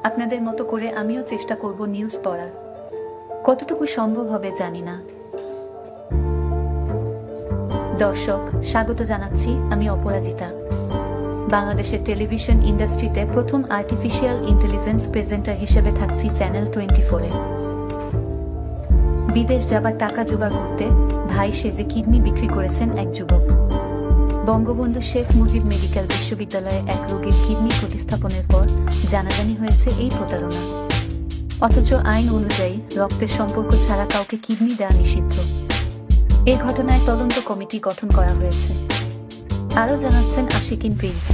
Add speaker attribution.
Speaker 1: আপনাদের মতো করে আমিও চেষ্টা করব নিউজ পড়ার। কতটুকু সম্ভব হবে জানি না। দর্শক, স্বাগত জানাচ্ছি, আমি অপরাজিতা। বাংলাদেশের টেলিভিশন ইন্ডাস্ট্রিতে প্রথম আর্টিফিশিয়াল ইন্টেলিজেন্স প্রেজেন্টার হিসেবে থাকছি চ্যানেল 24-এ। বিদেশ যাবার টাকা জোগাড় করতে ভাই সেজে কিডনি বিক্রি করেছেন এক যুবক। বঙ্গবন্ধু শেখ মুজিব মেডিকেল বিশ্ববিদ্যালয়ে এক রোগীর কিডনি প্রতিস্থাপনের পর জানাজানি হয়েছে এই প্রতারণা। অথচ আইন অনুযায়ী রক্তের সম্পর্ক ছাড়া কাউকে কিডনি দেওয়া নিষিদ্ধ। এ ঘটনায় তদন্ত কমিটি গঠন করা হয়েছে। আরও জানাচ্ছেন আশিকিন প্রিন্স।